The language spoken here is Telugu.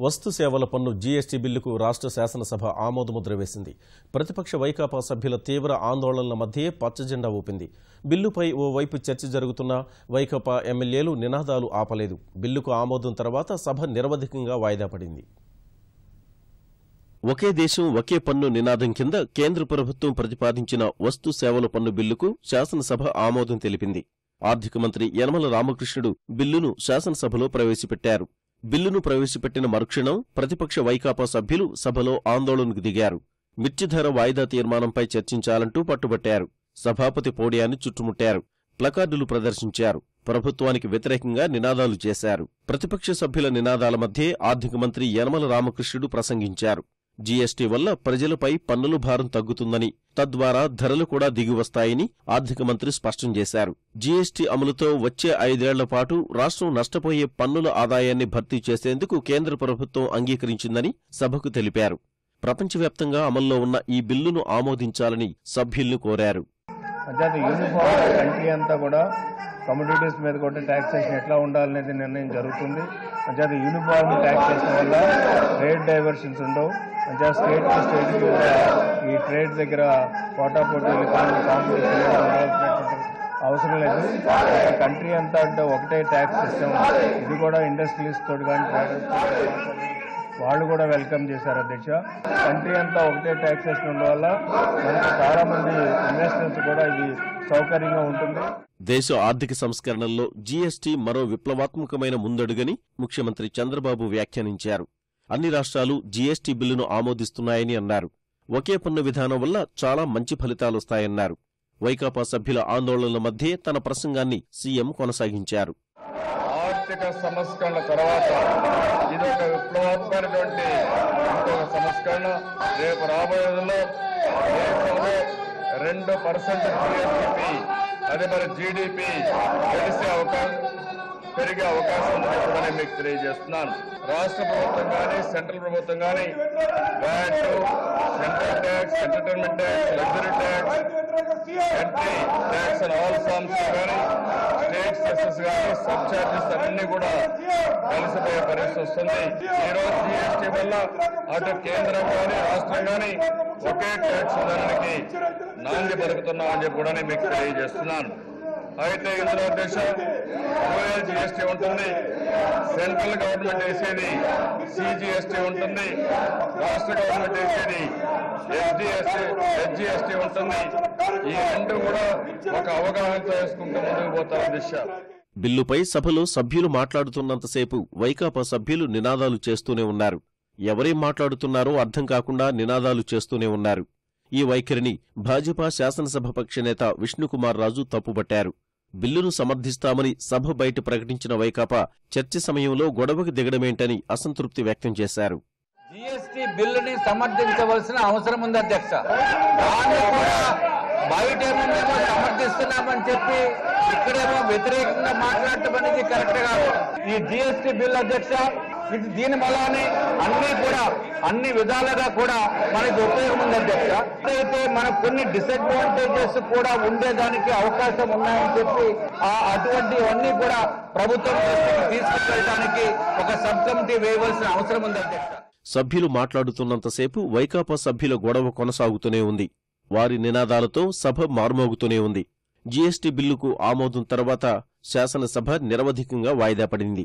వస్తు సేవల పన్ను జీఎస్టీ బిల్లుకు రాష్ట్ర శాసనసభ ఆమోదముద్ర వేసింది. ప్రతిపక్ష వైకాపా సభ్యుల తీవ్ర ఆందోళనల మధ్యే పచ్చజెండా ఊపింది. బిల్లుపై ఓవైపు చర్చ జరుగుతున్నా వైకాపా ఎమ్మెల్యేలు నినాదాలు ఆపలేదు. బిల్లుకు ఆమోదం తర్వాత సభ నిరవధికంగా వాయిదా పడింది. ఒకే దేశం ఒకే పన్ను నినాదం కింద కేంద్ర ప్రభుత్వం ప్రతిపాదించిన వస్తు సేవల పన్ను బిల్లుకు శాసనసభ ఆమోదం తెలిపింది. ఆర్థిక మంత్రి యనమల రామకృష్ణుడు బిల్లును శాసనసభలో ప్రవేశపెట్టారు. బిల్లును ప్రవేశపెట్టిన మరుక్షణం ప్రతిపక్ష వైకాపా సభ్యులు సభలో ఆందోళనకు దిగారు. మిర్చి ధర వాయిదా తీర్మానంపై చర్చించాలంటూ పట్టుబట్టారు. సభాపతి పోడియాన్ని చుట్టుముట్టారు. ప్లకార్డులు ప్రదర్శించారు. ప్రభుత్వానికి వ్యతిరేకంగా నినాదాలు చేశారు. ప్రతిపక్ష సభ్యుల నినాదాల మధ్యే ఆర్థిక మంత్రి యనమల రామకృష్ణుడు ప్రసంగించారు. జీఎస్టీ వల్ల ప్రజలపై పన్నుల భారం తగ్గుతుందని, తద్వారా ధరలు కూడా దిగివస్తాయని ఆర్థిక మంత్రి స్పష్టం చేశారు. జీఎస్టీ అమలుతో వచ్చే 5 ఏళ్ల పాటు రాష్ట్రం నష్టపోయే పన్నుల ఆదాయాన్ని భర్తీ చేసేందుకు కేంద్ర ప్రభుత్వం అంగీకరించిందని సభకు తెలిపారు. ప్రపంచవ్యాప్తంగా అమల్లో ఉన్న ఈ బిల్లును ఆమోదించాలని సభ్యులను కోరారు. కమోడిటీస్ మీద కూడా ట్యాక్సేషన్ ఎట్లా ఉండాలనేది నిర్ణయం జరుగుతుంది. అంచేత యూనిఫామ్ ట్యాక్సేషన్ వల్ల ట్రేడ్ డైవర్షన్స్ ఉండవు. అంచేత స్టేట్ టు స్టేట్ కూడా ఈ ట్రేడ్ దగ్గర పోటాపోటీలు కాంపిటీషన్ అవసరం లేదు. కంట్రీ అంతా అంటే ఒకటే ట్యాక్స్ సిస్టమ్. ఇది కూడా ఇండస్ట్రియలిస్ట్ తోటి కానీ వాళ్ళు కూడా వెల్కమ్ చేశారు అధ్యక్ష. కంట్రీ అంతా ఒకటే ట్యాక్సేషన్ ఉండడం వల్ల మనకు చాలా మంది ఇన్వెస్టర్స్ కూడా ఇది సౌకర్యంగా ఉంటుంది. దేశ ఆర్థిక సంస్కరణల్లో జీఎస్టీ మరో విప్లవాత్మకమైన ముందడుగని ముఖ్యమంత్రి చంద్రబాబు వ్యాఖ్యానించారు. అన్ని రాష్ట్రాలు జీఎస్టీ బిల్లును ఆమోదిస్తున్నాయని అన్నారు. ఒకే పన్ను విధానం వల్ల చాలా మంచి ఫలితాలొస్తాయన్నారు. వైకాపా సభ్యుల ఆందోళనల మధ్యే తన ప్రసంగాన్ని సీఎం కొనసాగించారు. ఆర్థిక సంస్కరణల తర్వాత ఇదొక విప్లవాత్మకమైనటువంటి ఇంకొక సంస్కరణ. రేపు రాబోయే రోజుల్లో దేశంలో 2% జీఎస్టీపీ అదే మరి జీడీపీ పెరిగే అవకాశం ఉందని మీకు తెలియజేస్తున్నాను. రాష్ట్ర ప్రభుత్వం కానీ సెంట్రల్ ప్రభుత్వం కానీ VAT, central tax, entertainment tax, luxury tax, entry tax and all forms కానీ స్టేట్ సెసెస్ కానీ సబ్ చార్జెస్ అన్ని కూడా కలిసిపోయే పరిస్థితి వస్తుంది. ఈ రోజు జీఎస్టీ వల్ల అటు కేంద్రం కానీ రాష్ట్రం కానీ ఒకే ట్యాక్స్ విధానానికి నాంది పలుకుతున్నామని చెప్పి కూడా నేను మీకు తెలియజేస్తున్నాను. అయితే ఇందులో దేశం జీఎస్టీ ఉంటుంది, సెంట్రల్ గవర్నమెంట్ వేసేది సిజిఎస్టీ ఉంటుంది, రాష్ట్ర గవర్నమెంట్ వేసేది ఎస్జిఎస్టీ ఉంటుంది. ఈ రెండు కూడా ఒక అవగాహనతో వేసుకుంటూ ముందుకు పోతారు దిశ. బిల్లుపై సభలో సభ్యులు మాట్లాడుతున్నంతసేపు వైకాపా సభ్యులు నినాదాలు చేస్తూనే ఉన్నారు. ఎవరేం మాట్లాడుతున్నారో అర్థం కాకుండా నినాదాలు చేస్తూనే ఉన్నారు. ఈ వైఖరిని భాజపా శాసనసభాపక్ష నేత విష్ణుకుమార్ రాజు తప్పుబట్టారు. బిల్లును సమర్థిస్తామని సభ బయట ప్రకటించిన వైకాపా చర్చ సమయంలో గొడవకు దిగడమేంటని అసంతృప్తి వ్యక్తం చేశారు. జీఎస్టీ బిల్లుని సమర్థించవలసిన అవసరం ఉంది అధ్యక్ష. దాన్ని కూడా బయటేమో మేము సమర్థిస్తున్నామని చెప్పి ఇక్కడేమో వ్యతిరేకంగా మాట్లాడటం అనేది కరెక్ట్ కాదు. ఈ జీఎస్టీ బిల్ అధ్యక్ష ఇది దీని వల్లనే అన్ని విధాలుగా కూడా మనకి ఉపయోగం ఉంది అధ్యక్ష. అయితే మనకు కొన్ని డిసడ్వాంటేజెస్ కూడా ఉండేదానికి అవకాశం ఉన్నాయని చెప్పి అటువంటివన్నీ కూడా ప్రభుత్వం తీసుకెళ్ళడానికి ఒక సబ్ కమిటీ వేయవలసిన అవసరం ఉంది అధ్యక్ష. సభ్యులు మాట్లాడుతున్నంతసేపు వైకాపా సభ్యుల గొడవ కొనసాగుతూనే ఉంది. వారి నినాదాలతో సభ మారుమోగుతూనే ఉంది. జీఎస్టీ బిల్లుకు ఆమోదం తర్వాత శాసనసభ నిరవధికంగా వాయిదా పడింది.